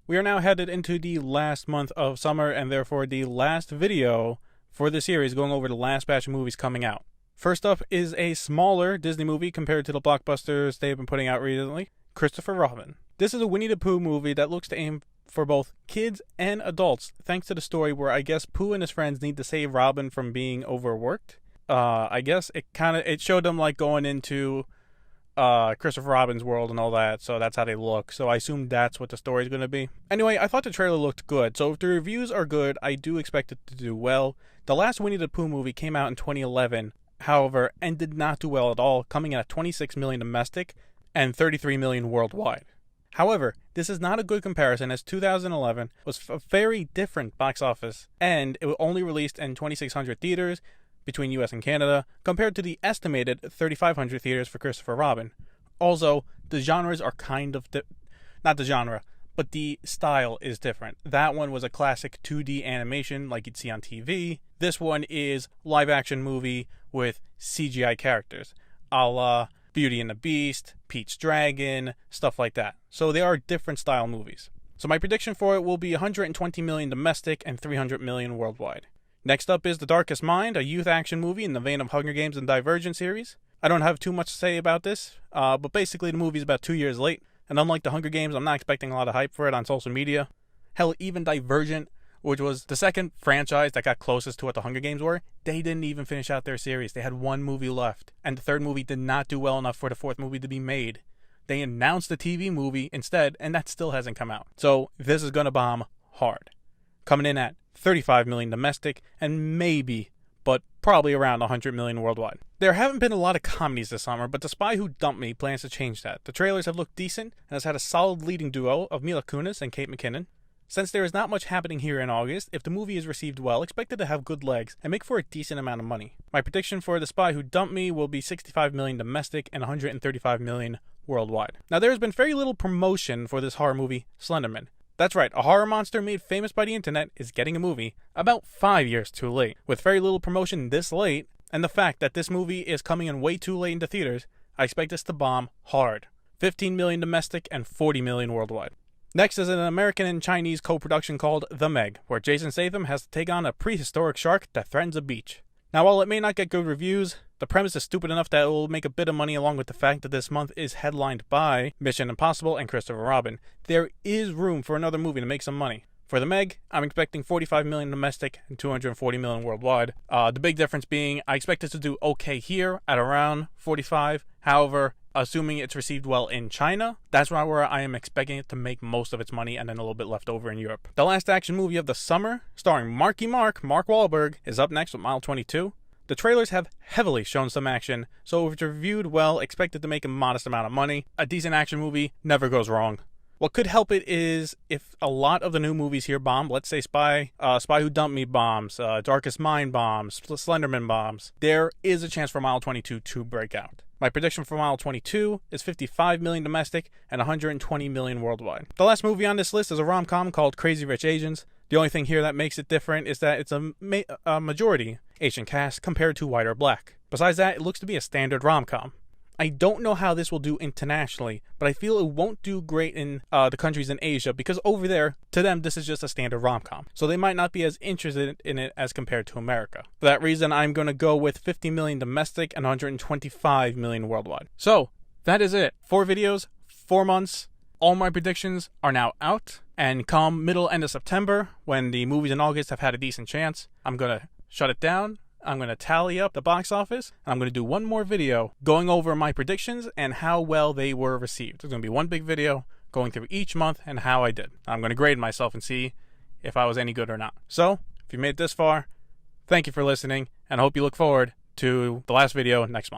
We are now headed into the last month of summer and therefore the last video for the series, going over the last batch of movies coming out. First up is a smaller Disney movie compared to the blockbusters they've been putting out recently, Christopher Robin. This is a Winnie the Pooh movie that looks to aim for both kids and adults, thanks to the story where I guess Pooh and his friends need to save Robin from being overworked. I guess it showed them like going into Christopher Robin's world and all that, so that's how they look. So I assume that's what the story's going to be. Anyway, I thought the trailer looked good, so if the reviews are good, I do expect it to do well. The last Winnie the Pooh movie came out in 2011, however, and did not do well at all, coming in at 26 million domestic and 33 million worldwide. However, this is not a good comparison as 2011 was a very different box office, and it was only released in 2,600 theaters between US and Canada, compared to the estimated 3,500 theaters for Christopher Robin. Also, the genres are kind of not the genre, but the style is different. That one was a classic 2D animation like you'd see on TV. This one is live action movie with CGI characters, a la Beauty and the Beast, Pete's Dragon, stuff like that. So they are different style movies. So my prediction for it will be 120 million domestic and 300 million worldwide. Next up is The Darkest Mind, a youth action movie in the vein of Hunger Games and Divergent series. I don't have too much to say about this, but basically the movie is about 2 years late, and unlike The Hunger Games, I'm not expecting a lot of hype for it on social media. Hell, even Divergent, which was the second franchise that got closest to what The Hunger Games were, they didn't even finish out their series. They had one movie left, and the third movie did not do well enough for the fourth movie to be made. They announced the TV movie instead, and that still hasn't come out. So this is gonna bomb hard. Coming in at 35 million domestic and maybe, but probably around 100 million worldwide. There haven't been a lot of comedies this summer, but The Spy Who Dumped Me plans to change that. The trailers have looked decent and has had a solid leading duo of Mila Kunis and Kate McKinnon. Since there is not much happening here in August, if the movie is received well, expect it to have good legs and make for a decent amount of money. My prediction for The Spy Who Dumped Me will be 65 million domestic and 135 million worldwide. Now there has been very little promotion for this horror movie, Slenderman. That's right, a horror monster made famous by the internet is getting a movie about 5 years too late. With very little promotion this late, and the fact that this movie is coming in way too late into theaters, I expect this to bomb hard. 15 million domestic and 40 million worldwide. Next is an American and Chinese co-production called The Meg, where Jason Statham has to take on a prehistoric shark that threatens a beach. Now while it may not get good reviews, the premise is stupid enough that it will make a bit of money, along with the fact that this month is headlined by Mission Impossible and Christopher Robin. There is room for another movie to make some money. For The Meg, I'm expecting 45 million domestic and 240 million worldwide. The big difference being I expect it to do okay here at around 45. However, assuming it's received well in China, that's where I am expecting it to make most of its money and then a little bit left over in Europe. The last action movie of the summer, starring Mark Wahlberg, is up next with Mile 22. The trailers have heavily shown some action, so if it's reviewed well, expect it to make a modest amount of money. A decent action movie never goes wrong. What could help it is if a lot of the new movies here bomb, let's say Spy Who Dumped Me bombs, Darkest Mind bombs, Slenderman bombs, there is a chance for Mile 22 to break out. My prediction for Mile 22 is 55 million domestic and 120 million worldwide. The last movie on this list is a rom-com called Crazy Rich Asians. The only thing here that makes it different is that it's a majority Asian cast compared to white or black. Besides that, it looks to be a standard rom-com. I don't know how this will do internationally, but I feel it won't do great in the countries in Asia because over there, to them, this is just a standard rom-com. So they might not be as interested in it as compared to America. For that reason, I'm going to go with 50 million domestic and 125 million worldwide. So, that is it. 4 videos, 4 months. All my predictions are now out. And come end of September, when the movies in August have had a decent chance, I'm going to shut it down. I'm going to tally up the box office, and I'm going to do one more video going over my predictions and how well they were received. There's going to be one big video going through each month and how I did. I'm going to grade myself and see if I was any good or not. So, if you made it this far, thank you for listening, and I hope you look forward to the last video next month.